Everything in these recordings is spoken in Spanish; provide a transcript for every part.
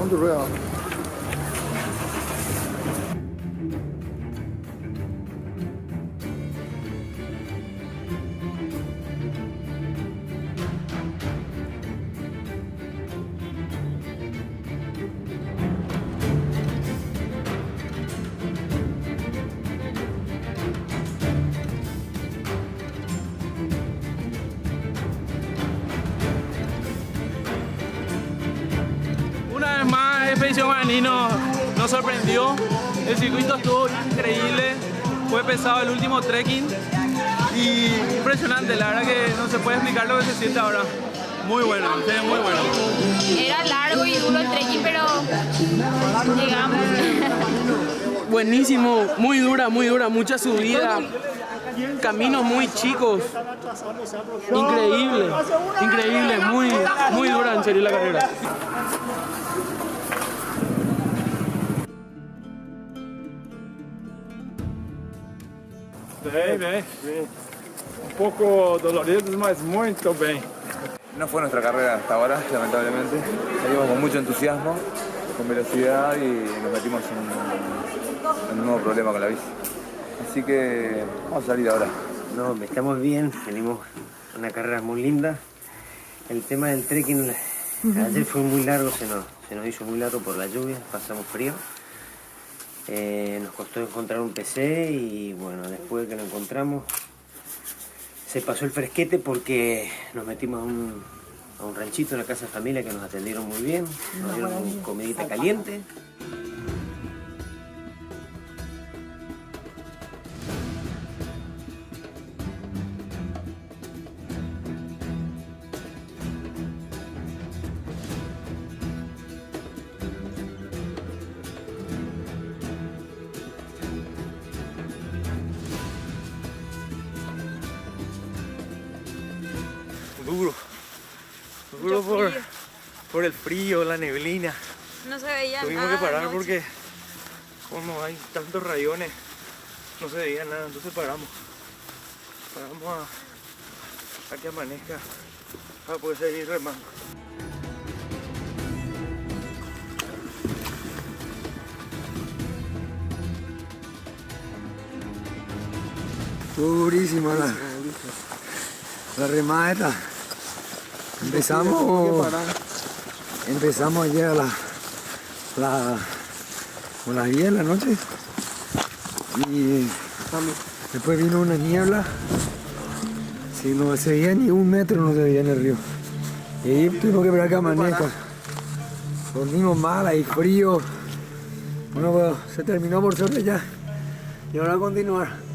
Pon tu rueda. Una vez más, Expedición Guaraní nos sorprendió. El circuito estuvo increíble. Fue pesado el último trekking y impresionante. La verdad que no se puede explicar lo que se siente ahora. Muy bueno, en serio, muy bueno. Era largo y duro el trekking, pero llegamos. Buenísimo, muy dura, mucha subida. Caminos muy chicos. Increíble, increíble, muy dura en serio la carrera. Bem. Un poco doloridos, mas muito bem. No fue nuestra carrera hasta ahora, lamentablemente. Salimos con mucho entusiasmo, con velocidad y nos metimos en un nuevo problema con la bici. Así que vamos a salir ahora. No, estamos bien, tenemos una carrera muy linda. El tema del trekking ayer fue muy largo, se nos hizo muy largo por la lluvia, pasamos frío. Nos costó encontrar un PC y bueno, después de que lo encontramos se pasó el fresquete porque nos metimos a un ranchito, una casa de familia que nos atendieron muy bien, nos dieron comidita caliente. Duro por el frío, la neblina. No se veía Tuvimos nada. que parar anoche. porque como hay tantos rayones, no se veía nada, entonces paramos a que amanezca para poder seguir remando. Durísima la remada esta. Empezamos ayer con las 10 de la noche y después vino una niebla. Si no se veía ni un metro, no se veía en el río. Y ahí tuvimos que esperar que amanezca. Dormimos mal, hay frío. Bueno, pues se terminó por suerte ya. Y ahora a continuar.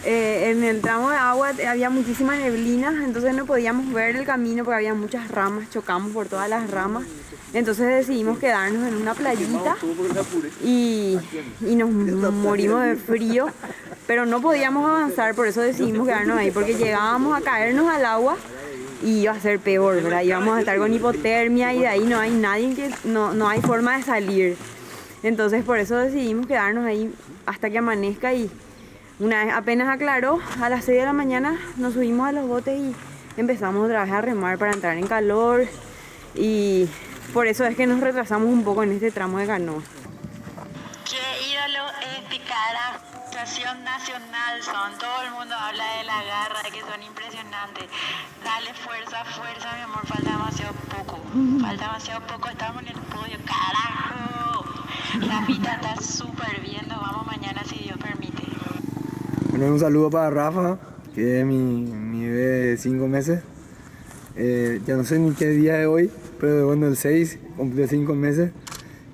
En el tramo de agua había muchísima neblina, entonces no podíamos ver el camino porque había muchas ramas, chocamos por todas las ramas. Entonces decidimos quedarnos en una playita y nos morimos de frío, pero no podíamos avanzar, por eso decidimos quedarnos ahí, porque llegábamos a caernos al agua y iba a ser peor, ¿verdad? Íbamos a estar con hipotermia y de ahí no hay nadie no hay forma de salir. Entonces por eso decidimos quedarnos ahí hasta que amanezca y una vez apenas aclaró, a las 6 de la mañana nos subimos a los botes y empezamos otra vez a remar para entrar en calor y por eso es que nos retrasamos un poco en este tramo de canoa. Qué ídolo es Picara, actuación nacional son, todo el mundo habla de la garra, de que son impresionantes. Dale fuerza, mi amor, falta demasiado poco, estamos en el podio, carajo. La vida está súper bien, nos vamos mañana si Dios permite. Bueno, un saludo para Rafa, que es mi bebé de 5 meses. Ya no sé ni qué día es hoy, pero bueno, el 6 cumplió 5 meses.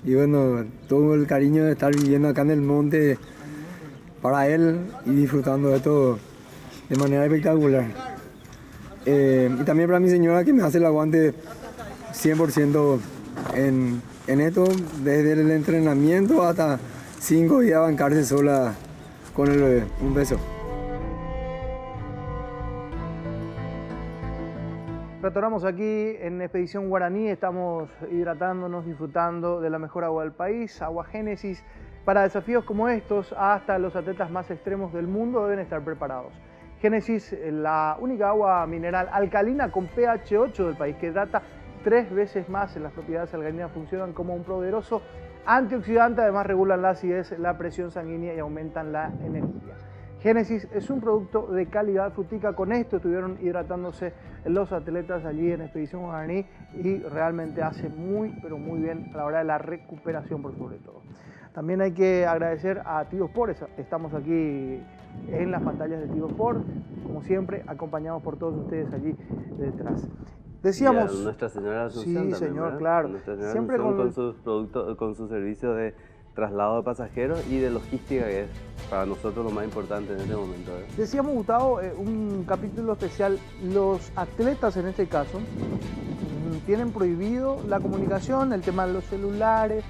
Y bueno, todo el cariño de estar viviendo acá en el monte para él y disfrutando de esto de manera espectacular. Y también para mi señora que me hace el aguante 100% en esto, desde el entrenamiento hasta 5 y a bancarse sola con el bebé. Un beso. Retornamos aquí en Expedición Guaraní, estamos hidratándonos, disfrutando de la mejor agua del país, agua Génesis. Para desafíos como estos, hasta los atletas más extremos del mundo deben estar preparados. Génesis, la única agua mineral alcalina con pH 8 del país, que hidrata 3 veces más. En las propiedades alcalinas funcionan como un poderoso antioxidante, además regulan la acidez, la presión sanguínea y aumentan la energía. Génesis es un producto de calidad frutica. Con esto estuvieron hidratándose los atletas allí en Expedición Guaraní y realmente hace muy, pero muy bien a la hora de la recuperación por sobre todo. También hay que agradecer a Tigo Sport. Estamos aquí en las pantallas de Tigo Sport, como siempre, acompañados por todos ustedes allí detrás. Decíamos... Y a Nuestra Señora Asunción. Sí, también, señor, ¿verdad? claro. Nuestra Señora Siempre Asunción con con sus productos, con su servicio de traslado de pasajeros y de logística, que es para nosotros lo más importante en este momento, ¿verdad? Decíamos, Gustavo, un capítulo especial. Los atletas, en este caso, tienen prohibido la comunicación, el tema de los celulares.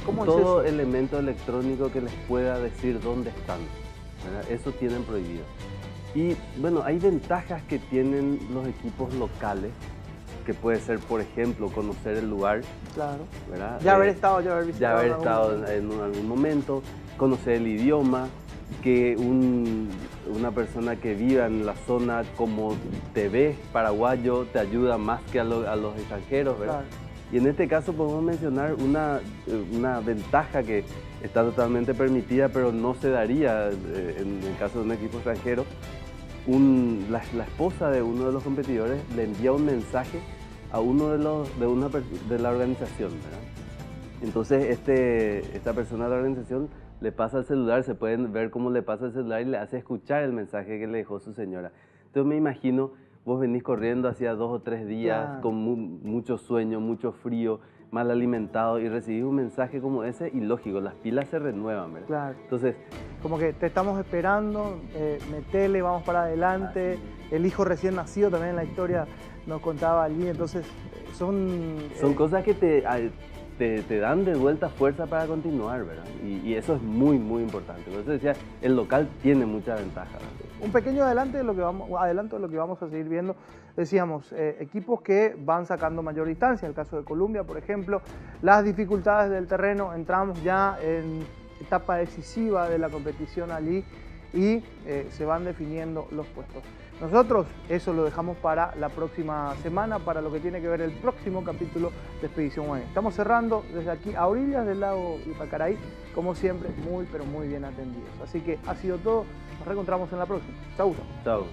¿Cómo Todo es eso? elemento electrónico que les pueda decir dónde están, ¿verdad? Eso tienen prohibido. Y bueno, hay ventajas que tienen los equipos locales, que puede ser, por ejemplo, conocer el lugar. Claro. ¿Verdad? Ya haber estado, ya haber visitado. Ya haber estado en algún momento, conocer el idioma, que una persona que viva en la zona como te ve paraguayo te ayuda más que a los extranjeros, ¿verdad? Claro. Y en este caso podemos mencionar una ventaja que está totalmente permitida, pero no se daría en el caso de un equipo extranjero. La esposa de uno de los competidores le envía un mensaje a uno de la organización, ¿verdad? Entonces esta persona de la organización le pasa el celular, se pueden ver cómo le pasa el celular y le hace escuchar el mensaje que le dejó su señora. Entonces me imagino, vos venís corriendo hacía 2 o 3 días, claro, con mucho sueño, mucho frío, mal alimentado, y recibís un mensaje como ese y lógico, las pilas se renuevan, ¿verdad? Claro. Entonces, como que te estamos esperando, metele, vamos para adelante. El hijo recién nacido también en la historia nos contaba allí, entonces son cosas que te dan de vuelta fuerza para continuar, ¿verdad? Y eso es muy, muy importante. Por eso decía, el local tiene mucha ventaja, ¿verdad? Un pequeño adelanto de lo que vamos a seguir viendo. Decíamos, equipos que van sacando mayor distancia. En el caso de Colombia, por ejemplo, las dificultades del terreno, entramos ya en etapa decisiva de la competición allí y se van definiendo los puestos. Nosotros eso lo dejamos para la próxima semana, para lo que tiene que ver el próximo capítulo de Expedición Guaraní. Estamos cerrando desde aquí a orillas del lago Ipacaraí, como siempre, muy pero muy bien atendidos. Así que ha sido todo, nos reencontramos en la próxima. Chau. Chao.